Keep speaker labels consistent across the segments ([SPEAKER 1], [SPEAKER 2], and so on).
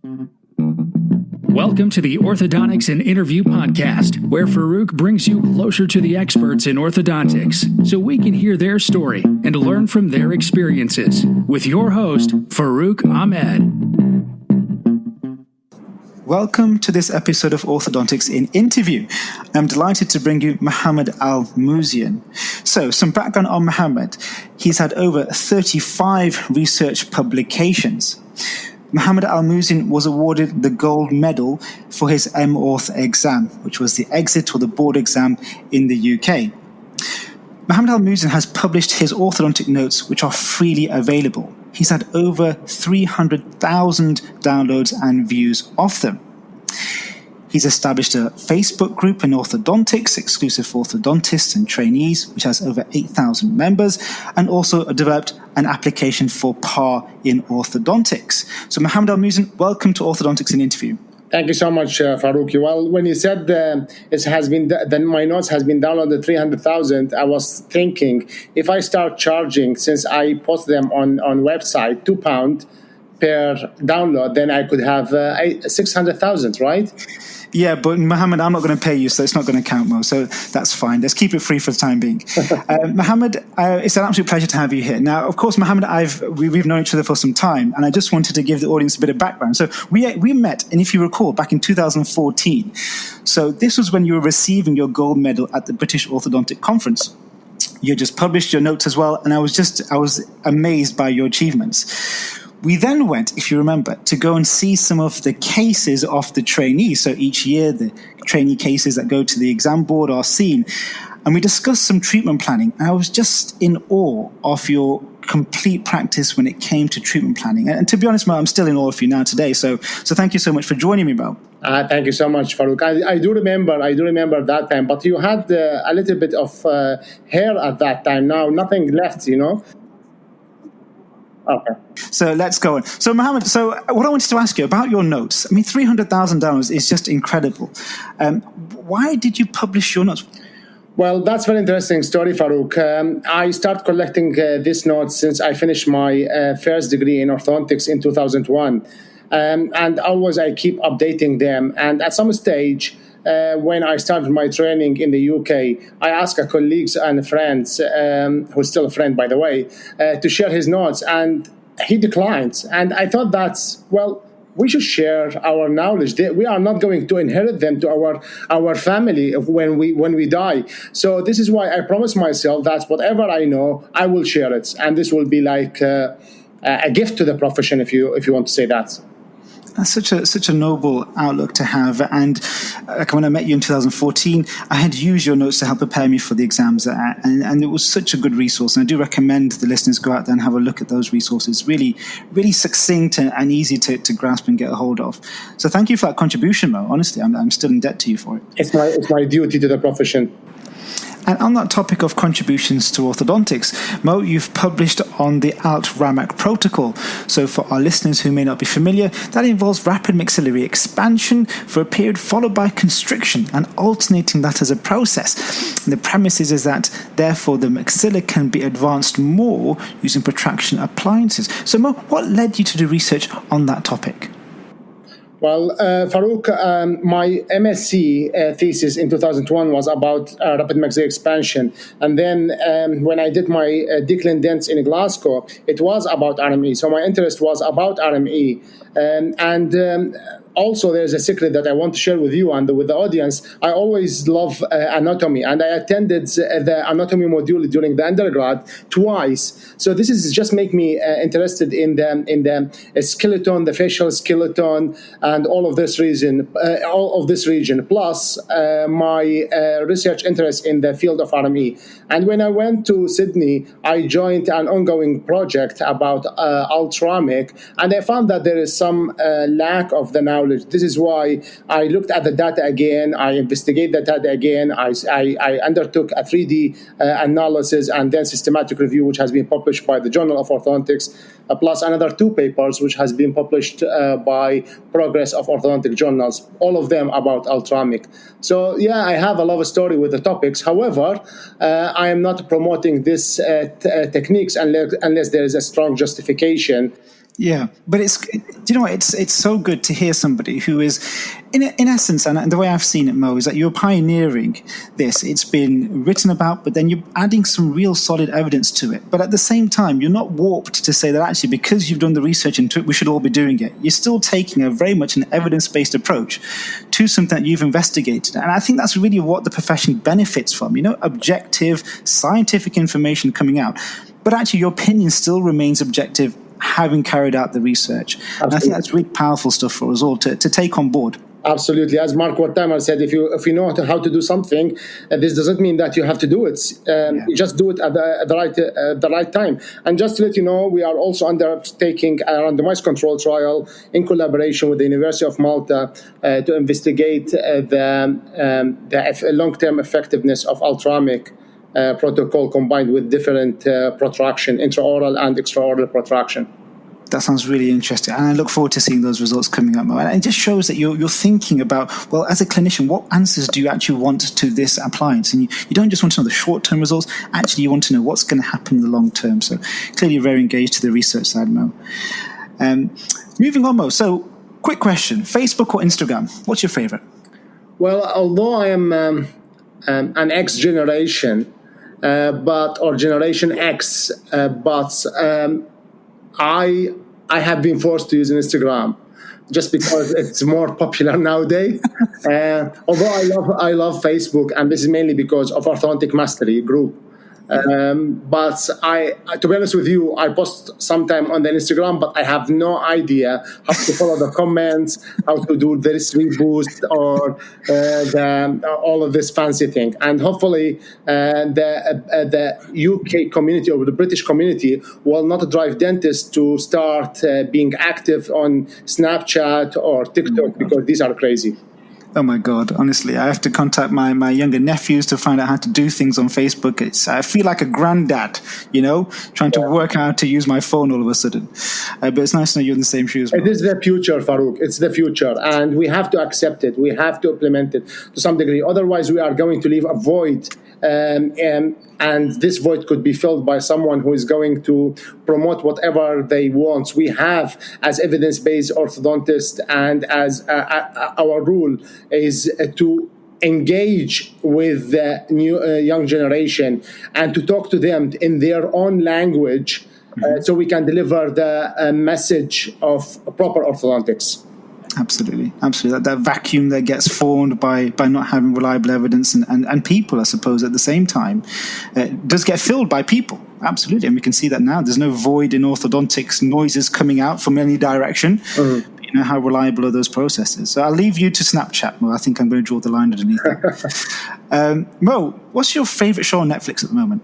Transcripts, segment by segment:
[SPEAKER 1] Welcome to the Orthodontics and Interview Podcast, where Farouk brings you closer to the experts in orthodontics so we can hear their story and learn from their experiences. With your host, Farouk Ahmed.
[SPEAKER 2] Welcome to this episode of Orthodontics in Interview. I'm delighted to bring you Mohammed ALMIZIAN. So, some background on Mohammed. He's had over 35 research publications. Mohammed ALMIZIAN was awarded the gold medal for his M.Orth exam, which was the exit or the board exam in the UK. Mohammed ALMIZIAN has published his orthodontic notes, which are freely available. He's had over 300,000 downloads and views of them. He's established a Facebook group in Orthodontics, exclusive for orthodontists and trainees, which has over 8,000 members, and also developed an application for PAR in orthodontics. So Mohammed ALMIZIAN, welcome to Orthodontics in Interview.
[SPEAKER 3] Thank you so much, Farouk. Well, when you said my notes has been downloaded 300,000, I was thinking if I start charging, since I post them on website, £2 per download, then I could have 600,000, right?
[SPEAKER 2] Yeah, but Mohammed, I'm not going to pay you, so it's not going to count, Mo. So that's fine. Let's keep it free for the time being. Mohammed, it's an absolute pleasure to have you here. Now, of course, Mohammed, we've known each other for some time, and I just wanted to give the audience a bit of background. So we met, and if you recall, back in 2014. So this was when you were receiving your gold medal at the British Orthodontic Conference. You just published your notes as well, and I was amazed by your achievements. We then went, if you remember, to go and see some of the cases of the trainees. So each year, the trainee cases that go to the exam board are seen. And we discussed some treatment planning. And I was just in awe of your complete practice when it came to treatment planning. And to be honest, Mo, I'm still in awe of you now today. So thank you so much for joining me, Mo.
[SPEAKER 3] Thank you so much, Farouk. I do remember that time. But you had a little bit of hair at that time. Now, nothing left, you know. Okay.
[SPEAKER 2] So let's go on. So Mohammed, what I wanted to ask you about your notes, I mean, 300,000 downloads is just incredible. Why did you publish your notes?
[SPEAKER 3] Well, that's a very interesting story, Farouk. I started collecting these notes since I finished my first degree in orthodontics in 2001. And always I keep updating them. And at some stage, when I started my training in the UK, I asked colleagues and friends, who's still a friend, by the way, to share his notes, and he declined. And I thought we should share our knowledge. We are not going to inherit them to our family when we die. So this is why I promised myself that whatever I know, I will share it, and this will be like a gift to the profession, if you want to say that.
[SPEAKER 2] That's such a noble outlook to have. And like when I met you in 2014, I had used your notes to help prepare me for the exams. And it was such a good resource. And I do recommend the listeners go out there and have a look at those resources. Really, really succinct and easy to grasp and get a hold of. So thank you for that contribution, Mo. Honestly, I'm still in debt to you for it.
[SPEAKER 3] It's my duty to the profession.
[SPEAKER 2] And on that topic of contributions to orthodontics, Mo, you've published on the Alt RAMEC protocol. So for our listeners who may not be familiar, that involves rapid maxillary expansion for a period followed by constriction and alternating that as a process. And the premise is that, therefore, the maxilla can be advanced more using protraction appliances. So Mo, what led you to do research on that topic?
[SPEAKER 3] Well, Farouk, my MSc thesis in 2001 was about rapid maxillary expansion. And then when I did my decline dents in Glasgow, it was about RME. So my interest was about RME. Also, there's a secret that I want to share with you and with the audience. I always love anatomy, and I attended the anatomy module during the undergrad twice. So this is just make me interested in the skeleton, the facial skeleton, and all of this region. Plus my research interest in the field of RME. And when I went to Sydney, I joined an ongoing project about Alt RAMEC, and I found that there is some lack of the knowledge. This is why I looked at the data again. I investigated the data again. I undertook a 3D analysis and then systematic review, which has been published by the Journal of Orthodontics, plus another 2 papers, which has been published by Progress of Orthodontic Journals, all of them about Alt RAMEC. So, yeah, I have a love story with the topics. However, I am not promoting these techniques unless there is a strong justification.
[SPEAKER 2] Yeah, but it's so good to hear somebody who is, in essence, and the way I've seen it, Mo, is that you're pioneering this. It's been written about, but then you're adding some real solid evidence to it. But at the same time, you're not warped to say that actually because you've done the research into it, we should all be doing it. You're still taking a very much an evidence-based approach to something that you've investigated. And I think that's really what the profession benefits from, objective, scientific information coming out. But actually, your opinion still remains objective, having carried out the research. And I think that's really powerful stuff for us all to take on board.
[SPEAKER 3] Absolutely. As Mark Wertheimer said, if you know how to do something, this doesn't mean that you have to do it. You just do it at the right time. And just to let you know, we are also undertaking a randomized control trial in collaboration with the University of Malta to investigate the long-term effectiveness of Alt RAMEC protocol combined with different protraction, intraoral and extraoral protraction.
[SPEAKER 2] That sounds really interesting, and I look forward to seeing those results coming up. And it just shows that you're thinking about, well, as a clinician, what answers do you actually want to this appliance? And you don't just want to know the short-term results. Actually, you want to know what's going to happen in the long term. So clearly, you're very engaged to the research side, Mo. Moving on, Mo. So, quick question: Facebook or Instagram? What's your favorite?
[SPEAKER 3] Well, although I am an X generation, or Generation X, but I have been forced to use Instagram just because it's more popular nowadays. Although I love Facebook, and this is mainly because of Orthodontic Mastery group. But to be honest with you, I post sometime on the Instagram, but I have no idea how to follow the comments, how to do this reboost or all of this fancy thing. And hopefully the UK community or the British community will not drive dentists to start being active on Snapchat or TikTok because these are crazy.
[SPEAKER 2] Oh my God, honestly, I have to contact my younger nephews to find out how to do things on Facebook. I feel like a granddad, trying to work out how to use my phone all of a sudden. But it's nice to know you're in the same shoes.
[SPEAKER 3] It is the future, Farouk. It's the future. And we have to accept it. We have to implement it to some degree. Otherwise, we are going to leave a void. And this void could be filled by someone who is going to promote whatever they want. We have, as evidence-based orthodontists, and as our rule is to engage with the new young generation and to talk to them in their own language, so we can deliver the message of proper orthodontics.
[SPEAKER 2] Absolutely. That vacuum that gets formed by not having reliable evidence and people, I suppose, at the same time, does get filled by people. Absolutely. And we can see that now. There's no void in orthodontics, noises coming out from any direction. Mm-hmm. How reliable are those processes? So I'll leave you to Snapchat, Mo. I think I'm going to draw the line underneath it. Mo, what's your favorite show on Netflix at the moment?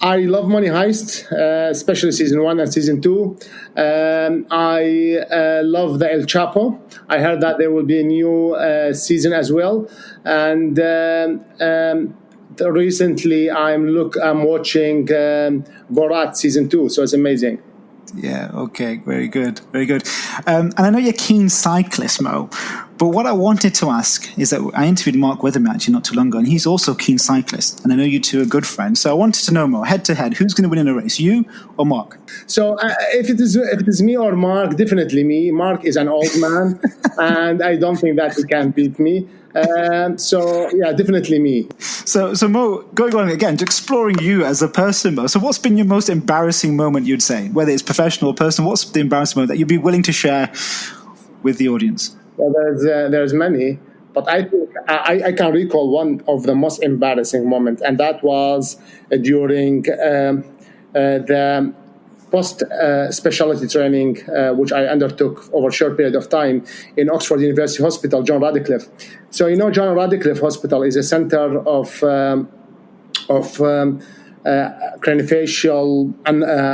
[SPEAKER 3] I love Money Heist, especially season 1 and season 2. I love the El Chapo. I heard that there will be a new season as well. And recently I'm watching Borat season 2, so it's amazing.
[SPEAKER 2] Yeah, okay, very good. And I know you're a keen cyclist, Mo, but what I wanted to ask is that I interviewed Mark Weatherman actually not too long ago, and he's also a keen cyclist, and I know you two are good friends. So I wanted to know, Mo, head to head, who's going to win in a race, you or Mark?
[SPEAKER 3] So if it is me or Mark, definitely me. Mark is an old man, and I don't think that he can beat me. So yeah, definitely me.
[SPEAKER 2] So Mo, going on again, exploring you as a person, Mo. So what's been your most embarrassing moment, you'd say, whether it's professional or personal? What's the embarrassing moment that you'd be willing to share with the audience?
[SPEAKER 3] Well, there's many, but I think I can recall one of the most embarrassing moments, and that was during the post-specialty training, which I undertook over a short period of time in Oxford University Hospital, John Radcliffe. So, John Radcliffe Hospital is a center of craniofacial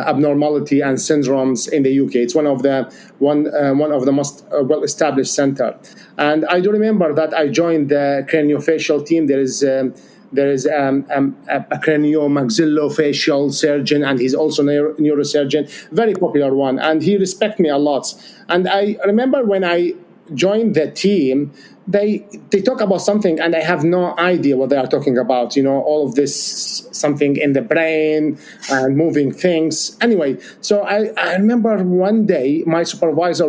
[SPEAKER 3] abnormality and syndromes in the UK. It's one of the most well-established center. And I do remember that I joined the craniofacial team. There is a craniomaxillofacial surgeon, and he's also a neurosurgeon, very popular one, and he respects me a lot. And I remember when I joined the team, they talk about something and I have no idea what they are talking about. All of this, something in the brain and moving things. Anyway, so I remember one day my supervisor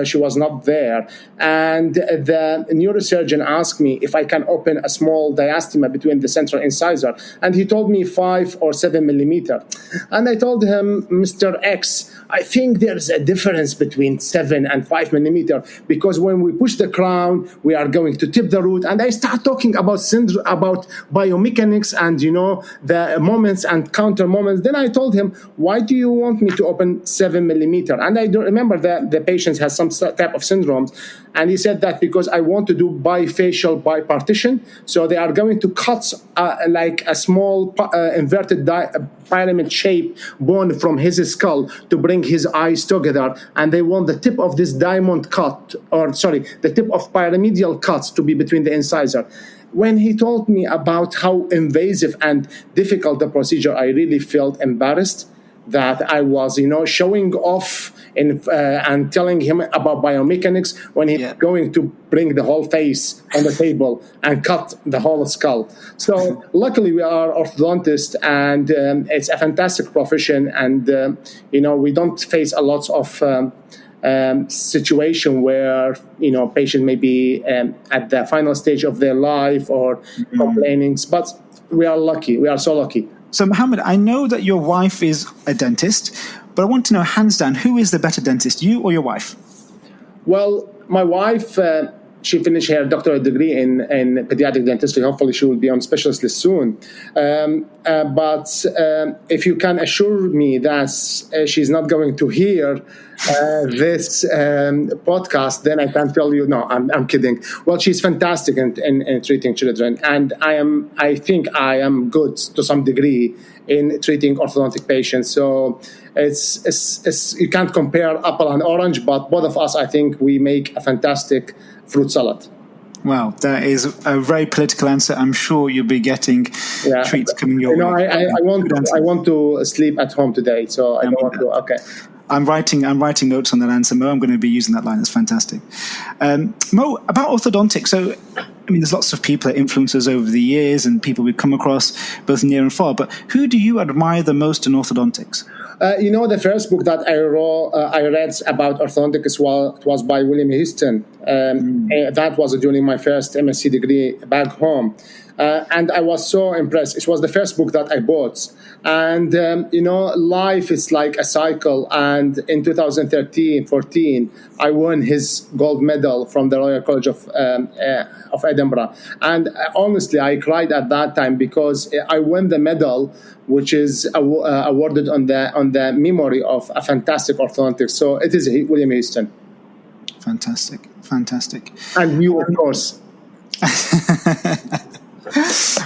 [SPEAKER 3] she was not there, and the neurosurgeon asked me if I can open a small diastema between the central incisor, and he told me 5 or 7 millimeter. And I told him, Mr. X, I think there's a difference between 7 and 5 millimeter, because when we push the crown, we are going to tip the root. And I start talking about biomechanics and, the moments and counter moments. Then I told him, why do you want me to open 7 millimeter? And I don't remember that the patient has some type of syndromes. And he said that because I want to do bifacial bipartition. So they are going to cut like a small inverted pyramid shape bone from his skull to bring his eyes together. And they want the tip of this the tip of pyramidal cut to be between the incisor. When he told me about how invasive and difficult the procedure, I really felt embarrassed that I was, showing off and telling him about biomechanics when he's going to bring the whole face on the table and cut the whole skull. So luckily we are orthodontists, and it's a fantastic profession, and we don't face a lot of situation where patient may be at the final stage of their life or complaining, but we are lucky. We are so lucky.
[SPEAKER 2] So, Mohammed, I know that your wife is a dentist, but I want to know, hands down, who is the better dentist, you or your wife?
[SPEAKER 3] Well, my wife, she finished her doctorate degree in pediatric dentistry. Hopefully she will be on specialist list soon. But if you can assure me that she's not going to hear this podcast, then I can tell you, no, I'm kidding. Well, she's fantastic in treating children. And I think I am good to some degree in treating orthodontic patients. So it's you can't compare apple and orange, but both of us, I think we make a fantastic fruit salad.
[SPEAKER 2] Wow, that is a very political answer. I'm sure you'll be getting treats coming your way.
[SPEAKER 3] I want to sleep at home today, so I don't want to. Okay.
[SPEAKER 2] I'm writing notes on that answer, Mo. I'm going to be using that line. It's fantastic. Mo, about orthodontics. So, there's lots of people that influencers over the years and people we've come across both near and far. But who do you admire the most in orthodontics?
[SPEAKER 3] The first book that I read about orthodontics was by William Houston. That was during my first MSc degree back home. And I was so impressed. It was the first book that I bought. And, life is like a cycle. And in 2013-14, I won his gold medal from the Royal College of Edinburgh. And honestly, I cried at that time because I won the medal, which is awarded on the memory of a fantastic orthodontist. So it is William Houston.
[SPEAKER 2] Fantastic.
[SPEAKER 3] And you, of course.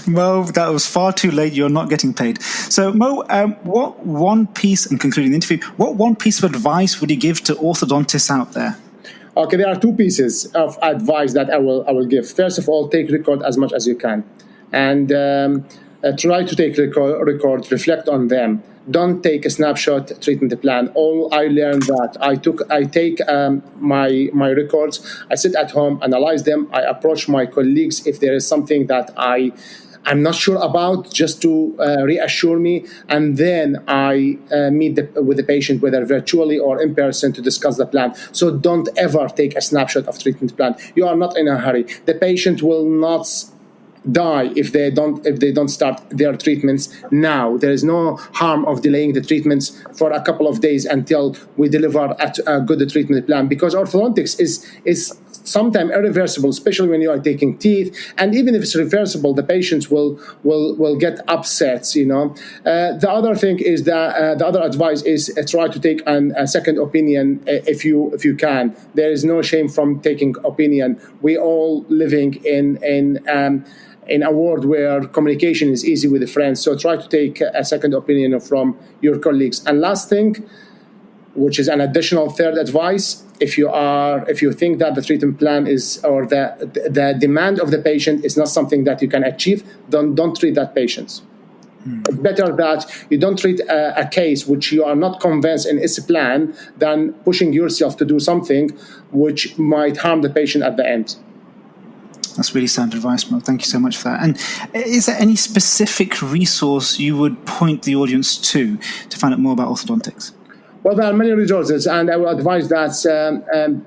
[SPEAKER 2] Mo, that was far too late. You're not getting paid. So, Mo, what one piece of advice would you give to orthodontists out there?
[SPEAKER 3] Okay, there are 2 pieces of advice that I will give. First of all, take record as much as you can, and try to take record, reflect on them. Don't take a snapshot treatment plan. All I learned that I take my records, I sit at home, analyze them, I approach my colleagues if there is something that I'm not sure about, just to reassure me, and then I meet with the patient, whether virtually or in person, to discuss the plan. So don't ever take a snapshot of treatment plan. You are not in a hurry. The patient will not die if they don't start their treatments now. There is no harm of delaying the treatments for a couple of days until we deliver a good treatment plan, because orthodontics is sometimes irreversible, especially when you are taking teeth. And even if it's reversible, the patients will get upset. The other thing is that the other advice is try to take a second opinion if you can. There is no shame from taking opinion. We all living in a world where communication is easy with the friends. So try to take a second opinion from your colleagues. And last thing, which is an additional third advice, if you think that the treatment plan is, or the demand of the patient is not something that you can achieve, don't treat that patient. It's better that you don't treat a case which you are not convinced in its plan than pushing yourself to do something which might harm the patient at the end.
[SPEAKER 2] That's really sound advice, Mo. Thank you so much for that. And is there any specific resource you would point the audience to find out more about orthodontics?
[SPEAKER 3] Well, there are many resources, and I will advise that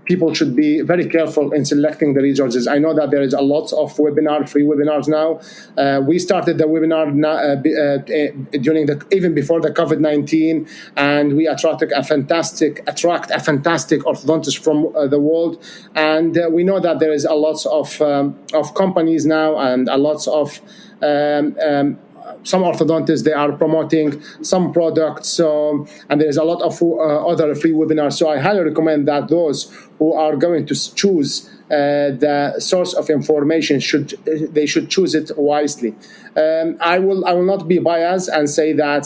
[SPEAKER 3] people should be very careful in selecting the resources. I know that there is a lot of free webinars now. We started the webinar even before the COVID-19, and we attract a fantastic orthodontist from the world. And we know that there is a lot of companies now and a lot of some orthodontists, they are promoting some products, and there is a lot of other free webinars. So I highly recommend that those who are going to choose the source of information should choose it wisely. I will not be biased and say that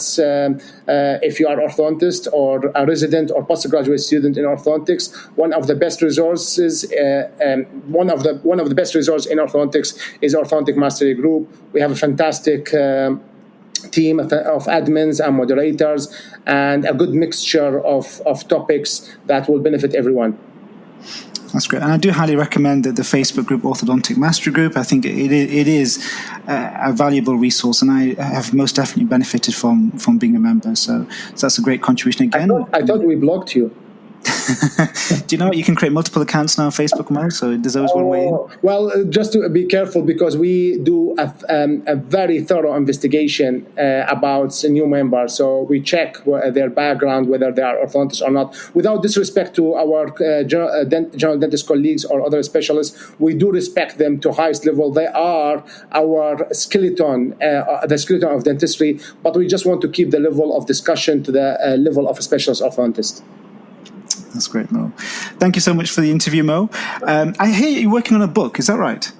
[SPEAKER 3] if you are orthodontist or a resident or postgraduate student in orthodontics, one of the best resources in orthodontics is Orthodontic Mastery Group. We have a fantastic team of admins and moderators, and a good mixture of topics that will benefit everyone.
[SPEAKER 2] That's great. And I do highly recommend the Facebook group, Orthodontic Mastery Group. I think it is a valuable resource, and I have most definitely benefited from being a member. So that's a great contribution again.
[SPEAKER 3] I thought we blocked you.
[SPEAKER 2] Do you know what? You can create multiple accounts now on Facebook, Mo, so there's always one way in.
[SPEAKER 3] Well, just to be careful, because we do a very thorough investigation about new members. So we check their background, whether they are orthodontists or not. Without disrespect to our general dentist colleagues or other specialists, we do respect them to highest level. They are our skeleton, the skeleton of dentistry, but we just want to keep the level of discussion to the level of a specialist orthodontist.
[SPEAKER 2] That's great, Mo. Thank you so much for the interview, Mo. I hear you're working on a book. Is that right?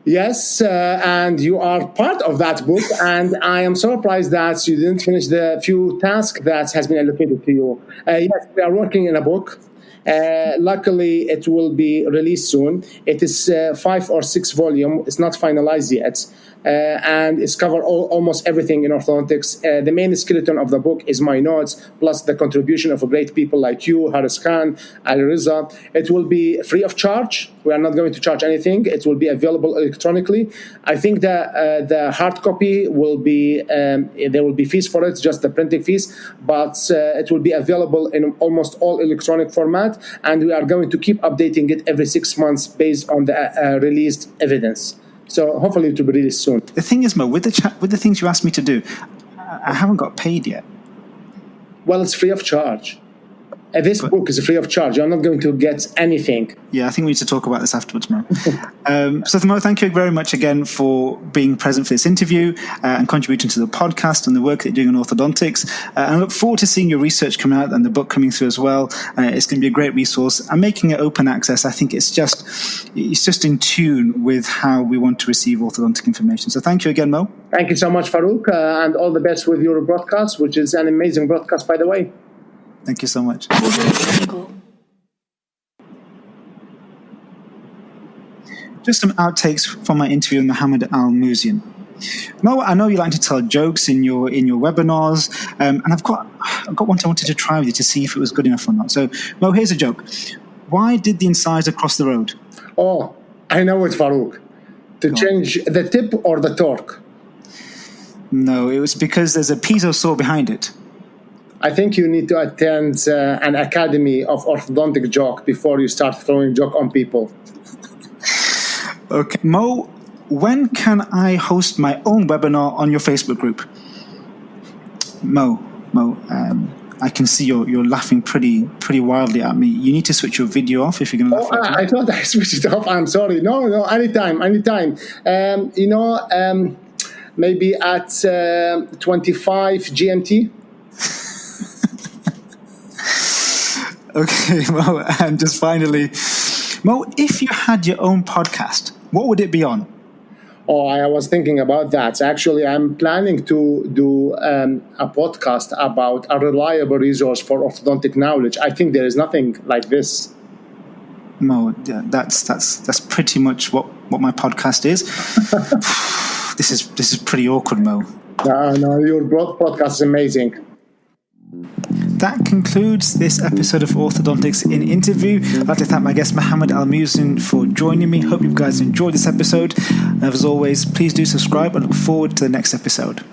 [SPEAKER 3] Yes, and you are part of that book, and I am surprised that you didn't finish the few tasks that has been allocated to you. Yes, we are working in a book. Luckily, it will be released soon. It is 5 or 6 volume. It's not finalized yet. And it's covered almost everything in orthodontics. The main skeleton of the book is my notes, plus the contribution of great people like you, Haris Khan, Ali Riza. It will be free of charge. We are not going to charge anything. It will be available electronically. I think the hard copy will be, there will be fees for it, just the printing fees, but it will be available in almost all electronic format, and we are going to keep updating it every 6 months based on the released evidence. So hopefully it will be released soon.
[SPEAKER 2] The thing is, Mo, with the things you asked me to do, I haven't got paid yet.
[SPEAKER 3] Well, it's free of charge. This book is free of charge. You're not going to get anything.
[SPEAKER 2] Yeah, I think we need to talk about this afterwards, Mo. So, Mo, thank you very much again for being present for this interview and contributing to the podcast and the work that you're doing on orthodontics. And I look forward to seeing your research come out and the book coming through as well. It's going to be a great resource. And making it open access, I think it's just in tune with how we want to receive orthodontic information. So thank you again, Mo.
[SPEAKER 3] Thank you so much, Farouk, and all the best with your broadcast, which is an amazing broadcast, by the way.
[SPEAKER 2] Thank you so much. Just some outtakes from my interview with Mohammed ALMIZIAN. Mo, I know you like to tell jokes in your webinars, and I've got one I wanted to try with you to see if it was good enough or not. So, Mo, here's a joke. Why did the incisor cross the road?
[SPEAKER 3] Oh, I know it, Farouk. To change the tip or the torque?
[SPEAKER 2] No, it was because there's a piezo saw behind it.
[SPEAKER 3] I think you need to attend an academy of orthodontic joke before you start throwing joke on people.
[SPEAKER 2] Okay. Mo, when can I host my own webinar on your Facebook group? Mo, I can see you're laughing pretty wildly at me. You need to switch your video off if you're going to laugh.
[SPEAKER 3] I thought I switched it off. I'm sorry. No, anytime. Maybe at 25 GMT.
[SPEAKER 2] Okay, Mo, and just finally, Mo, if you had your own podcast, what would it be on?
[SPEAKER 3] Oh, I was thinking about that. Actually, I'm planning to do a podcast about a reliable resource for orthodontic knowledge. I think there is nothing like this.
[SPEAKER 2] Mo, that's pretty much what my podcast is. This is pretty awkward, Mo.
[SPEAKER 3] No, your podcast is amazing.
[SPEAKER 2] that concludes this episode of Orthodontics in Interview. I'd like to thank my guest Mohammed ALMIZIAN for joining me. Hope you guys enjoyed this episode. As always, please do subscribe and look forward to the next episode.